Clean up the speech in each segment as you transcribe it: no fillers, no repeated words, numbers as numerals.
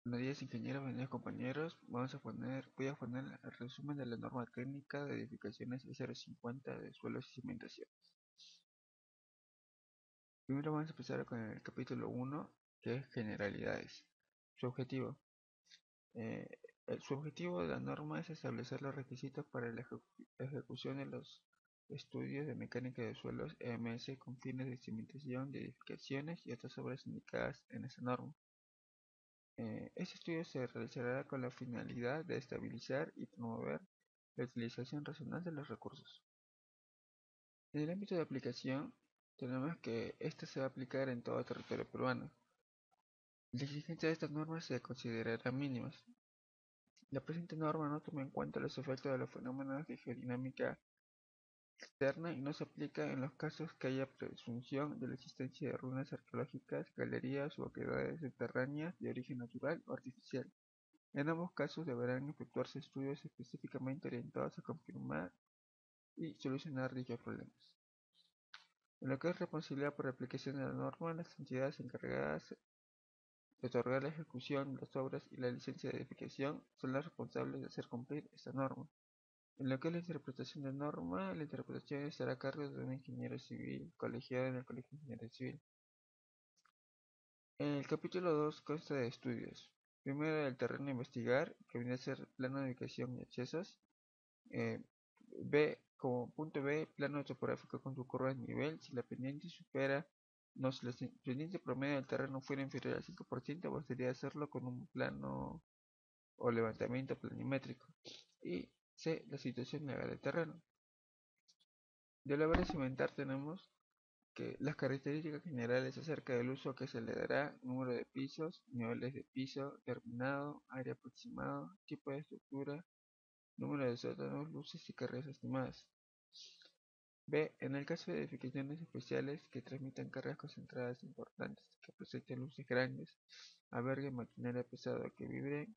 Buenos días ingenieros, buenos días compañeros. Voy a poner el resumen de la norma técnica de edificaciones S050 de suelos y cimentación. Primero vamos a empezar con el capítulo 1, que es generalidades. Su objetivo. Eh, Su objetivo de la norma es establecer los requisitos para la ejecución de los estudios de mecánica de suelos EMS con fines de cimentación de edificaciones y otras obras indicadas en esta norma. Este estudio se realizará con la finalidad de estabilizar y promover la utilización racional de los recursos. En el ámbito de aplicación, tenemos que esta se va a aplicar en todo territorio peruano. La exigencia de estas normas se considerará mínimas. La presente norma no toma en cuenta los efectos de los fenómenos de geodinámica externa y no se aplica en los casos que haya presunción de la existencia de ruinas arqueológicas, galerías u oquedades subterráneas de origen natural o artificial. En ambos casos deberán efectuarse estudios específicamente orientados a confirmar y solucionar dichos problemas. En lo que es responsabilidad por la aplicación de la norma, las entidades encargadas de otorgar la ejecución de las obras y la licencia de edificación son las responsables de hacer cumplir esta norma. En lo que es la interpretación de norma, la interpretación estará a cargo de un ingeniero civil colegiado en el Colegio de Ingeniería Civil. El capítulo 2 consta de estudios. Primero, el terreno a investigar, que viene a ser plano de ubicación y accesos. Eh, como punto B, plano topográfico con su curva de nivel. Si la pendiente supera, no, si la pendiente promedio del terreno fuera inferior al 5%, bastaría hacerlo con un plano o levantamiento planimétrico. Y C, la situación legal del terreno. De la obra cimentar tenemos que las características generales acerca del uso que se le dará, número de pisos, niveles de piso, terminado, área aproximado, tipo de estructura, número de sótanos, luces y cargas estimadas. B. En el caso de edificaciones especiales que transmitan cargas concentradas importantes, que presenten luces grandes, alberguen maquinaria pesada que vibren,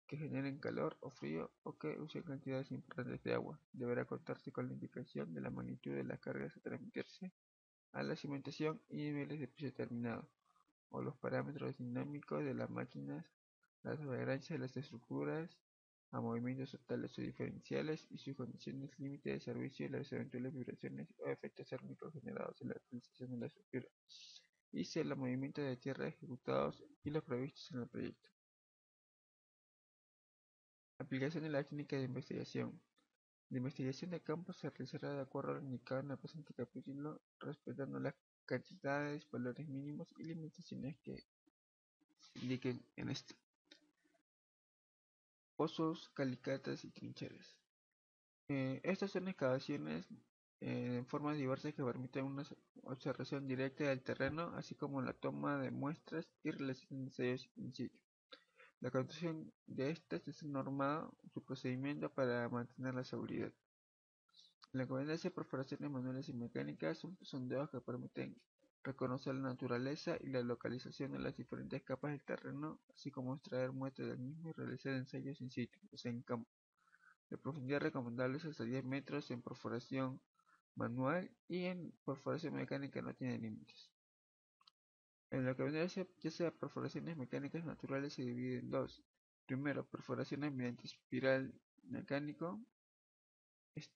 que generen calor o frío o que usen cantidades importantes de agua, deberá contarse con la indicación de la magnitud de las cargas a transmitirse a la cimentación y niveles de piso terminado, o los parámetros dinámicos de las máquinas, la tolerancia de las estructuras a movimientos totales o diferenciales y sus condiciones límite de servicio y las eventuales vibraciones o efectos térmicos generados en la utilización de la estructura. Y C. Los movimientos de tierra ejecutados y los previstos en el proyecto. Aplicación de la técnica de investigación. La investigación de campo se realizará de acuerdo a lo indicado en el presente capítulo, respetando las cantidades, valores mínimos y limitaciones que indiquen en este. Pozos, calicatas y trincheras. Estas son excavaciones en formas diversas que permiten una observación directa del terreno, así como la toma de muestras y realización de ensayos in situ. La construcción de estas es normada su procedimiento para mantener la seguridad. La competencia de perforaciones manuales y mecánicas son sondeos que permiten reconocer la naturaleza y la localización de las diferentes capas del terreno, así como extraer muestras del mismo y realizar ensayos in situ, o sea, en campo. De profundidad recomendable es hasta 10 metros en perforación manual y en perforación mecánica no tiene límites. En la competencia, ya sea perforaciones mecánicas naturales, se divide en dos. Primero, perforaciones mediante espiral mecánico,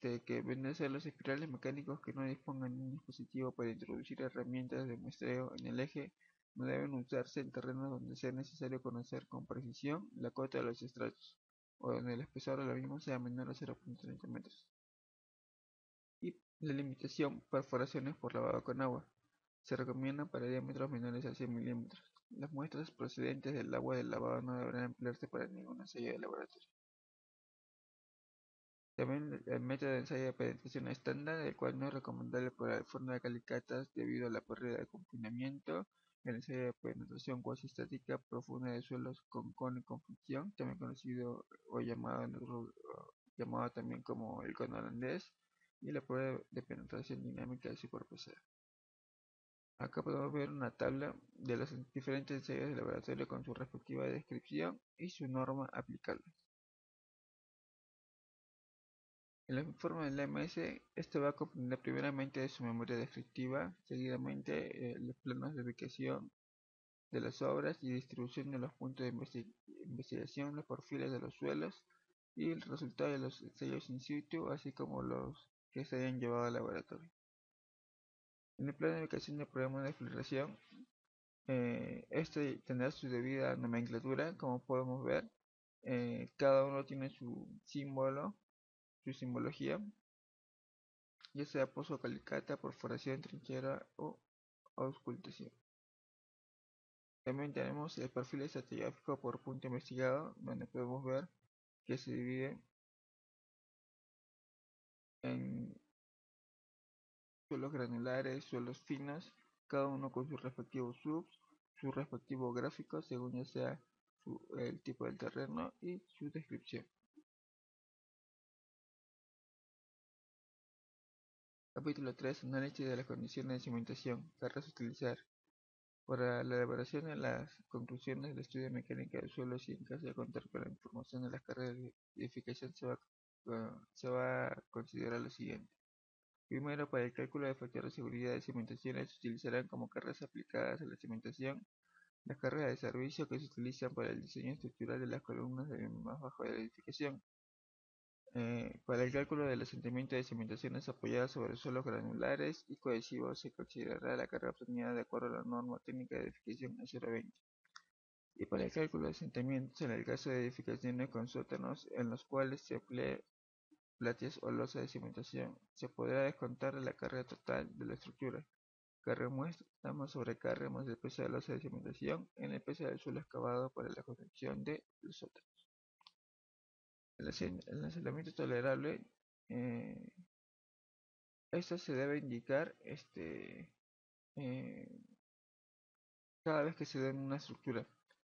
que vienen a ser los espirales mecánicos que no dispongan de un dispositivo para introducir herramientas de muestreo en el eje, no deben usarse en terrenos donde sea necesario conocer con precisión la cota de los estratos, o donde el espesor de los mismos sea menor a 0.30 metros. Y la limitación, perforaciones por lavado con agua. Se recomienda para diámetros menores a 100 milímetros. Las muestras procedentes del agua del lavado no deberán emplearse para ningún ensayo de laboratorio. También el método de ensayo de penetración estándar, el cual no es recomendable para el forno de calicatas debido a la pérdida de confinamiento. El ensayo de penetración cuasi estática profunda de suelos con cono y con fricción, también conocido o llamado también como el cono holandés, y la prueba de penetración dinámica de superposición. Acá podemos ver una tabla de los diferentes ensayos de laboratorio con su respectiva descripción y su norma aplicable. El informe del AMS, este va a comprender primeramente su memoria descriptiva, seguidamente los planos de ubicación de las obras y distribución de los puntos de investigación, los perfiles de los suelos y el resultado de los ensayos in situ, así como los que se hayan llevado al laboratorio. En el plan de ubicación del programa de exploración, este tendrá su debida nomenclatura, como podemos ver. Cada uno tiene su símbolo, su simbología, ya sea pozo calicata, perforación, trinchera o auscultación. También tenemos el perfil estratigráfico por punto investigado, donde podemos ver que se divide en suelos granulares, suelos finos, cada uno con sus respectivos subs, su respectivo gráfico, según ya sea el tipo del terreno y su descripción. Capítulo 3. Análisis de las condiciones de cimentación. Cargas a utilizar. Para la elaboración de las conclusiones del estudio de mecánica del suelo, y en caso de contar con la información de las cargas de edificación, se va a considerar lo siguiente. Primero, para el cálculo de factor de seguridad de cimentaciones se utilizarán como cargas aplicadas a la cimentación las cargas de servicio que se utilizan para el diseño estructural de las columnas del más bajo de la edificación. Para el cálculo del asentamiento de cimentaciones apoyadas sobre suelos granulares y cohesivos se considerará la carga obtenida de acuerdo a la norma técnica de edificación E020. Y para el cálculo de asentamientos en el caso de edificaciones con sótanos en los cuales se emplee plateas o losa de cimentación, se podrá descontar la carga total de la estructura. Carga muestra más sobrecarga más el peso de la losa de cimentación en el peso del suelo excavado para la construcción de los sótanos. El aislamiento tolerable, esto se debe indicar eh, cada vez que se da en una estructura.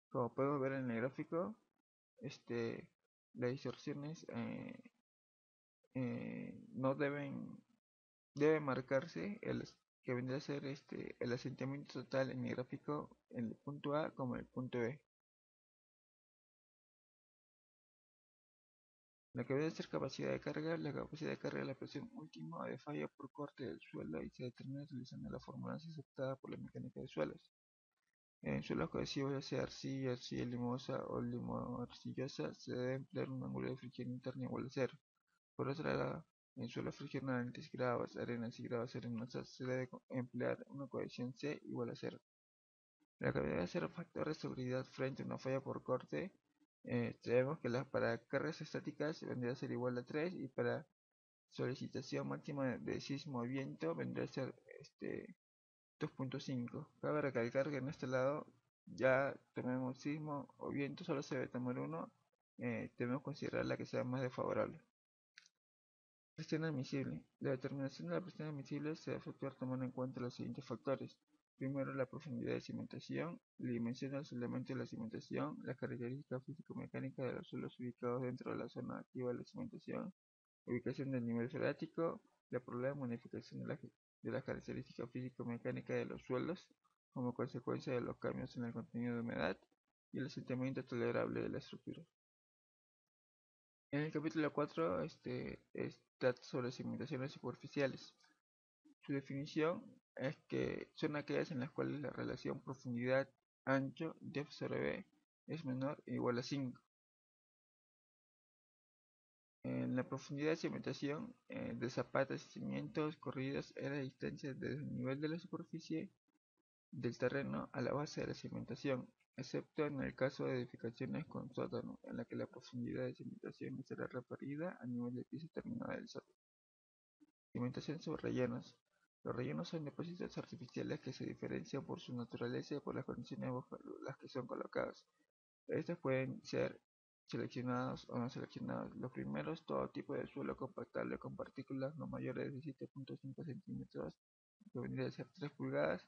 Como podemos ver en el gráfico, las distorsiones no debe marcarse que vendría a ser el asentamiento total en el gráfico en el punto A como en el punto B. La que debe ser capacidad de carga, la capacidad de carga es la presión última de falla por corte del suelo y se determina utilizando la fórmula aceptada por la mecánica de suelos. En suelos cohesivos, ya sea arcilla, arcilla limosa o limo-arcillosa, se debe emplear un ángulo de fricción interna igual a 0. Por otro lado, en suelos friccionantes, gravas, arenas y gravas arenosas, se debe emplear una cohesión C igual a 0. La capacidad de ser factor de seguridad frente a una falla por corte, tenemos que para cargas estáticas vendría a ser igual a 3 y para solicitación máxima de sismo o viento vendría a ser 2.5. Cabe recalcar que en este lado ya tenemos sismo o viento, solo se debe tomar uno, debemos considerar la que sea más desfavorable. Presión admisible. La determinación de la presión admisible se debe efectuar tomando en cuenta los siguientes factores. Primero, la profundidad de cimentación, la dimensión de los elementos de la cimentación, las características físico-mecánicas de los suelos ubicados dentro de la zona activa de la cimentación, ubicación del nivel freático, la probabilidad de modificación de las características físico-mecánicas de los suelos como consecuencia de los cambios en el contenido de humedad y el asentamiento tolerable de la estructura. En el capítulo 4 trata sobre cimentaciones superficiales. Su definición es que son aquellas en las cuales la relación profundidad-ancho de F sobre B es menor o igual a 5. En la profundidad de cimentación de zapatas y cimientos corridos es la distancia desde el nivel de la superficie del terreno a la base de la cimentación, excepto en el caso de edificaciones con sótano, en la que la profundidad de cimentación será referida a nivel de piso terminal del sótano. Cimentación sobre rellenos. Los rellenos son depósitos artificiales que se diferencian por su naturaleza y por las condiciones bajo las que son colocados. Estos pueden ser seleccionados o no seleccionados. Los primeros, todo tipo de suelo compactable con partículas no mayores de 7.5 centímetros, que vendría a ser 3 pulgadas,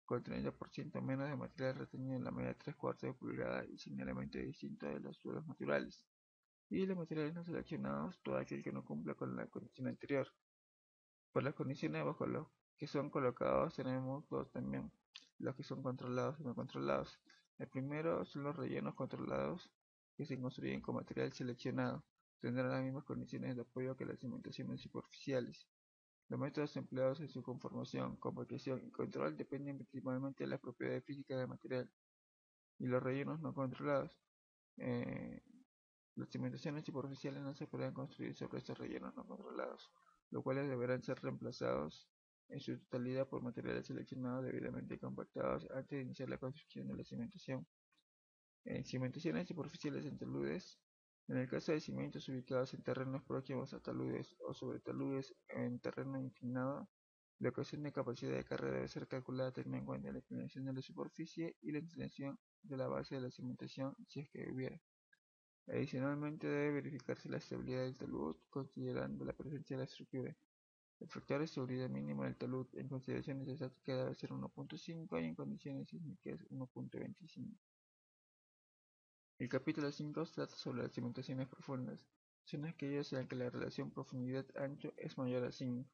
con 30% menos de material retenido en la media 3/4 de pulgada y sin elemento distinto de los suelos naturales. Y los materiales no seleccionados, todo aquel que no cumpla con la condición anterior. Por las condiciones bajo los que son colocados tenemos dos también, los que son controlados y no controlados. El primero son los rellenos controlados que se construyen con material seleccionado. Tendrán las mismas condiciones de apoyo que las cimentaciones superficiales. Los métodos empleados en su conformación, compactación y control dependen principalmente de las propiedades físicas del material y los rellenos no controlados. Eh, las cimentaciones superficiales no se podrán construir sobre estos rellenos no controlados, los cuales deberán ser reemplazados en su totalidad por materiales seleccionados debidamente compactados antes de iniciar la construcción de la cimentación. En cimentaciones superficiales en taludes, en el caso de cimientos ubicados en terrenos próximos a taludes o sobre taludes en terreno inclinado, la ecuación de capacidad de carga debe ser calculada teniendo en cuenta la inclinación de la superficie y la inclinación de la base de la cimentación si es que hubiera. Adicionalmente debe verificarse la estabilidad del talud considerando la presencia de la estructura. El factor de seguridad mínimo del talud en consideraciones estáticas debe ser 1.5 y en condiciones sísmicas 1.25. El capítulo 5 trata sobre las cimentaciones profundas. Son aquellas en las que la relación profundidad-ancho es mayor a 5.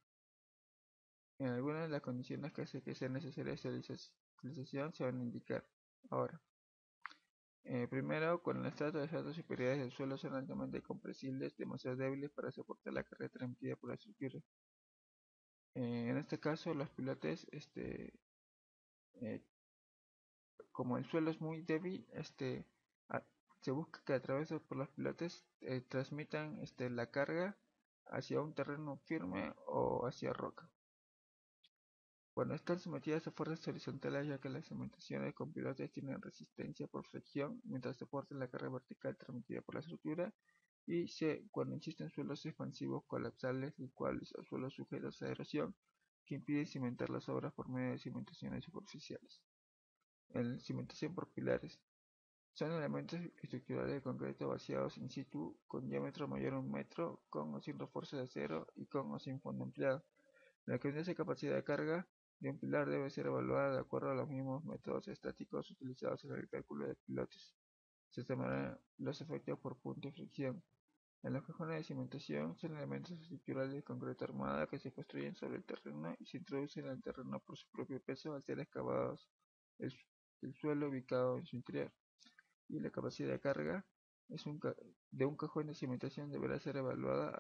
En algunas de las condiciones que hace que sea necesaria esta estabilización se van a indicar ahora. Primero, cuando las estratos superiores del suelo son altamente compresibles, demasiado débiles para soportar la carga transmitida por la estructura. En este caso, los pilotes, como el suelo es muy débil, a- se busca que a través de por los pilotes transmitan la carga hacia un terreno firme o hacia roca. Cuando están sometidas a fuerzas horizontales, ya que las cimentaciones con pilotes tienen resistencia por fricción mientras soportan la carga vertical transmitida por la estructura, y cuando existen suelos expansivos colapsables, cuales o suelos sujetos a erosión, que impiden cimentar las obras por medio de cimentaciones superficiales. En cimentación por pilares. Son elementos estructurales de concreto vaciados in situ con diámetro mayor a 1 metro, con o sin refuerzo de acero y con o sin fondo empleado. La cantidad de capacidad de carga de un pilar debe ser evaluada de acuerdo a los mismos métodos estáticos utilizados en el cálculo de pilotes. Se tomarán los efectos por punto y fricción. En los cajones de cimentación son elementos estructurales de concreto armada que se construyen sobre el terreno y se introducen en el terreno por su propio peso al ser excavados el suelo ubicado en su interior. Y la capacidad de carga de un cajón de cimentación deberá ser evaluada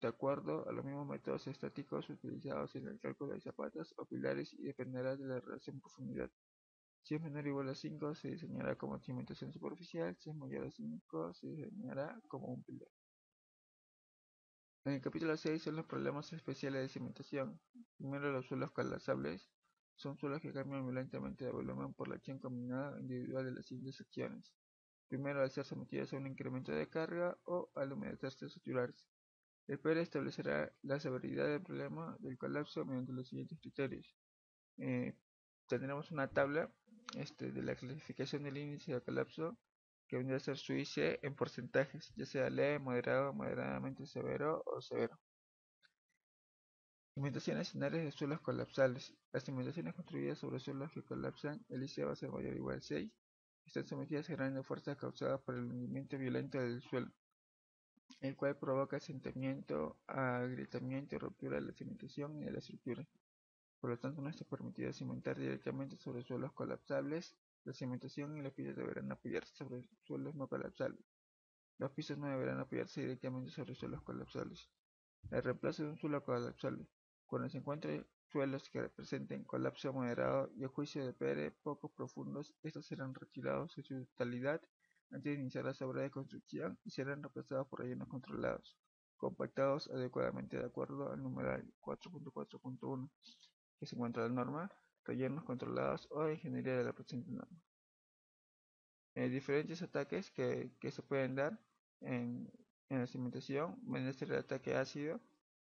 de acuerdo a los mismos métodos estáticos utilizados en el cálculo de zapatas o pilares y dependerá de la relación profundidad. Si es menor o igual a 5 se diseñará como cimentación superficial, si es mayor a 5 se diseñará como un pilar. En el capítulo 6 son los problemas especiales de cimentación. Primero, los suelos colapsables. Son suelos que cambian violentamente de volumen por la acción combinada individual de las siguientes acciones. Primero, al ser sometidos a un incremento de carga o al humedecerse o saturarse. El PR establecerá la severidad del problema del colapso mediante los siguientes criterios. Eh, Tendremos una tabla de la clasificación del índice de colapso que vendría a ser su IC en porcentajes, ya sea leve, moderado, moderadamente severo o severo. Cimentaciones en áreas de suelos colapsables. Las cimentaciones construidas sobre suelos que colapsan, el IC va a ser mayor o igual a 6, están sometidas a grandes fuerzas causadas por el hundimiento violento del suelo, el cual provoca asentamiento, agrietamiento y ruptura de la cimentación y de la estructura. Por lo tanto, no está permitido cimentar directamente sobre suelos colapsables. La cimentación y los pisos deberán apoyarse sobre suelos no colapsables. Los pisos no deberán apoyarse directamente sobre suelos colapsables. El reemplazo de un suelo colapsable. Cuando se encuentren suelos que presenten colapso moderado y a juicio de PR poco profundos, estos serán retirados en su totalidad antes de iniciar las obras de construcción y serán reemplazados por rellenos controlados, compactados adecuadamente de acuerdo al numeral 4.4.1 que se encuentra la norma, rellenos controlados o ingeniería de la presente norma. Diferentes ataques que se pueden dar en la cimentación, puede ser el ataque ácido,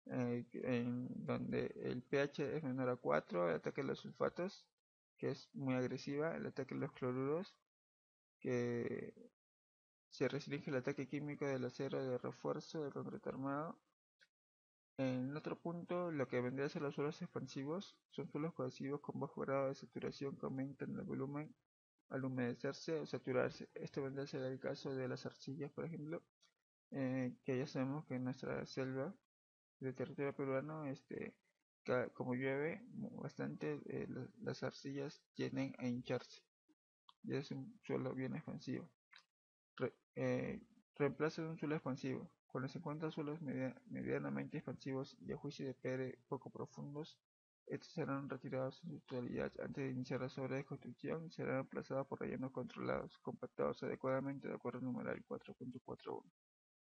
en donde el pH es menor a 4, el ataque a los sulfatos, que es muy agresiva, el ataque a los cloruros, que se restringe el ataque químico del acero de refuerzo del concreto armado. En otro punto, lo que vendría a ser los suelos expansivos son suelos cohesivos con bajo grado de saturación que aumentan el volumen al humedecerse o saturarse. Esto vendría a ser el caso de las arcillas, por ejemplo, que ya sabemos que en nuestra selva del territorio peruano, como llueve bastante, las arcillas tienden a hincharse y es un suelo bien expansivo. Re- eh, Reemplazo de un suelo expansivo. Cuando se encuentran suelos medianamente expansivos y a juicio de Peire poco profundos, estos serán retirados en su totalidad antes de iniciar las obras de construcción y serán reemplazados por rellenos controlados, compactados adecuadamente de acuerdo al numeral 4.41.